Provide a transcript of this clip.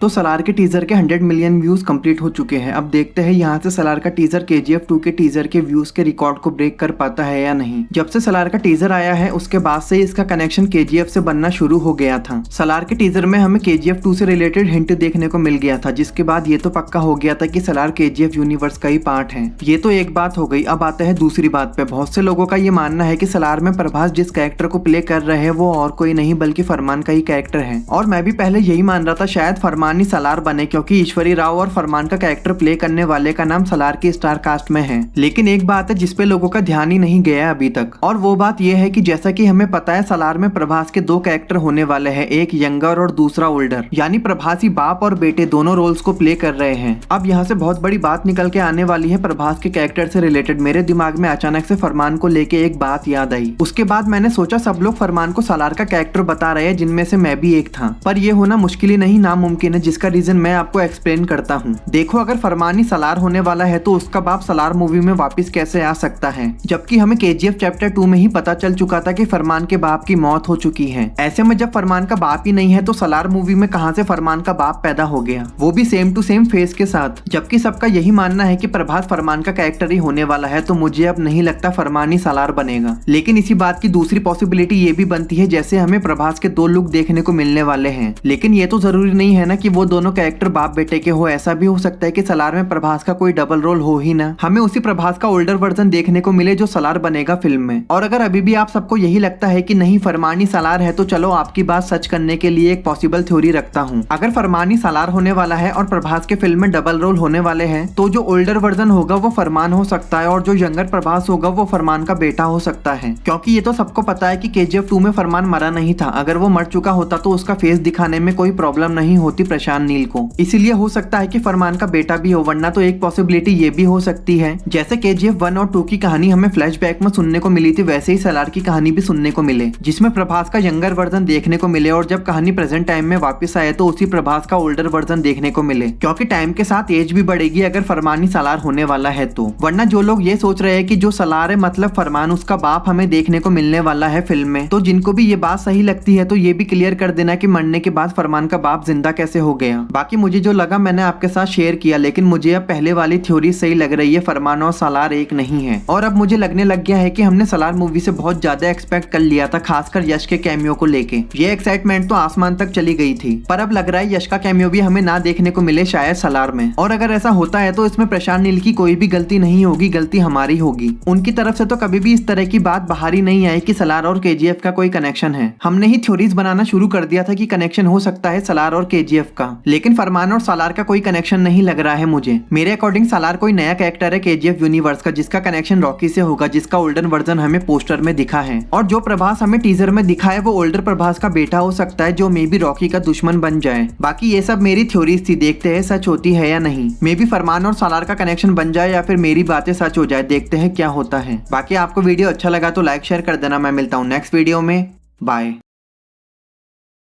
तो सलार के टीजर के 100 मिलियन व्यूज कंप्लीट हो चुके हैं। अब देखते हैं यहाँ से सलार का टीजर KGF 2 के टीजर के व्यूज के रिकॉर्ड को ब्रेक कर पाता है या नहीं। जब से सलार का टीजर आया है उसके बाद से इसका कनेक्शन KGF से बनना शुरू हो गया था। सलार के टीजर में हमें KGF 2 से रिलेटेड हिंट देखने को मिल गया था, जिसके बाद ये तो पक्का हो गया था कि सलार KGF यूनिवर्स का ही पार्ट है। ये तो एक बात हो गई। अब आते हैं दूसरी बात पे। बहुत से लोगों का ये मानना है कि सलार में प्रभास जिस कैरेक्टर को प्ले कर रहे हैं वो और कोई नहीं बल्कि फरमान का ही कैरेक्टर है, और मैं भी पहले यही मान रहा था शायद फरमान ही सलार बने, क्योंकि ईश्वरी राव और फरमान का कैरेक्टर प्ले करने वाले का नाम सलार की स्टार कास्ट में है। लेकिन एक बात है जिसपे लोगों का ध्यान ही नहीं गया अभी तक, और वो बात यह है कि जैसा कि हमें पता है सलार में प्रभास के 2 कैरेक्टर होने वाले हैं, एक यंगर और दूसरा ओल्डर, यानी प्रभास ही बाप और बेटे दोनों रोल्स को प्ले कर रहे हैं। अब यहाँ से बहुत बड़ी बात निकल के आने वाली है प्रभास के कैरेक्टर से रिलेटेड। मेरे दिमाग में अचानक से फरमान को लेके एक बात याद आई। उसके बाद मैंने सोचा सब लोग फरमान को सलार का कैरेक्टर बता रहे हैं, जिनमें से मैं भी एक था, पर ये होना मुश्किल ही नहीं नामुमकिन है, जिसका रीजन मैं आपको एक्सप्लेन करता हूँ। देखो, अगर फरमान ही सलार होने वाला है तो उसका बाप सलार मूवी में वापस कैसे आ सकता है, जबकि हमें KGF चैप्टर 2 में ही पता चल चुका था कि फरमान के बाप की मौत हो चुकी है। ऐसे में जब फरमान का बाप ही नहीं है तो सलार मूवी में कहां से फरमान का बाप पैदा हो गया, वो भी सेम टू सेम फेस के साथ। जबकि सबका यही मानना है कि प्रभास फरमान का कैरेक्टर ही होने वाला है, तो मुझे अब नहीं लगता फरमान ही सलार बनेगा। लेकिन इसी बात की दूसरी पॉसिबिलिटी ये भी बनती है जैसे हमें प्रभास के 2 लुक देखने को मिलने वाले हैं, लेकिन ये तो जरूरी नहीं है ना कि वो दोनों कैरेक्टर बाप बेटे के हो। ऐसा भी हो सकता है कि सलार में प्रभास का कोई डबल रोल हो ही ना, हमें उसी प्रभास का ओल्डर वर्जन देखने को मिले जो सलार बनेगा फिल्म में। और अगर अभी भी आप सबको यही लगता है कि नहीं फरमान ही सलार है, तो चलो आपकी बात सच करने के लिए एक पॉसिबल थ्योरी रखता हूँ। अगर फरमान ही सलार होने वाला है और प्रभास के फिल्म में डबल रोल होने वाले हैं, तो जो ओल्डर वर्जन होगा वो फरमान हो सकता है और जो यंगर प्रभास होगा वो फरमान का बेटा हो सकता है। क्योंकि ये तो सबको पता है कि KGF 2 में फरमान मरा नहीं था। अगर वो मर चुका होता तो उसका फेस दिखाने में कोई प्रॉब्लम नहीं होती प्रशांत नील को, इसीलिए हो सकता है कि फरमान का बेटा भी हो। वरना तो एक पॉसिबिलिटी ये भी हो सकती है जैसे KGF 1 और 2 की कहानी हमें फ्लैशबैक में सुनने को मिली थी, वैसे ही सलार की कहानी भी सुनने को मिले, जिसमें प्रभास का यंगर वर्जन देखने को मिले, और जब कहानी प्रेजेंट टाइम में वापस आए तो उसी प्रभास का ओल्डर वर्जन देखने को मिले, क्योंकि टाइम के साथ एज भी बढ़ेगी अगर फरमान ही सलार होने वाला है तो। वरना जो लोग ये सोच रहे हैं कि जो सलार है मतलब फरमान उसका बाप हमें देखने को मिलने वाला है फिल्म में, तो जिनको भी ये बात सही लगती है तो ये भी क्लियर कर देना कि मरने के बाद फरमान का बाप जिंदा कैसे हो गया। बाकी मुझे जो लगा मैंने आपके साथ शेयर किया, लेकिन मुझे अब पहले वाली थ्योरी सही लग रही है, फरमान और सलार एक नहीं है। और अब मुझे लगने लग गया है कि हमने सलार मूवी से बहुत ज्यादा एक्सपेक्ट कर लिया था, खासकर यश के कैमियो को लेके। ये एक्साइटमेंट तो आसमान तक चली गई थी, पर अब लग रहा है यश का कैमियो भी हमें ना देखने को मिले शायद सलार में। और अगर ऐसा होता है तो इसमें प्रशांत नील की कोई भी गलती नहीं होगी, गलती हमारी होगी। उनकी तरफ से तो कभी भी इस तरह की बात बाहर ही नहीं आई कि सलार और KGF का कोई कनेक्शन है। हमने ही थ्योरीज बनाना शुरू कर दिया था कि कनेक्शन हो सकता है सलार और KGF का, लेकिन फरमान और सलार का कोई कनेक्शन नहीं लग रहा है मुझे। मेरे अकॉर्डिंग सलार कोई नया कैरेक्टर है KGF यूनिवर्स का, जिसका कनेक्शन रॉकी से होगा, जिसका ओल्डर वर्जन हमें पोस्टर में दिखा है। और जो प्रभास हमें टीजर में दिखा है वो ओल्डर प्रभास का बेटा हो सकता है, जो मे बी रॉकी का दुश्मन बन जाए। बाकी ये सब मेरी थ्योरीज थी, देखते हैं सच होती है या नहीं। मे बी फरमान और सलार का कनेक्शन बन जाए या फिर मेरी बातें सच हो जाए, देखते हैं क्या होता है। बाकी आपको वीडियो अच्छा लगा तो लाइक शेयर कर देना। मैं मिलता हूँ नेक्स्ट वीडियो में, बाय।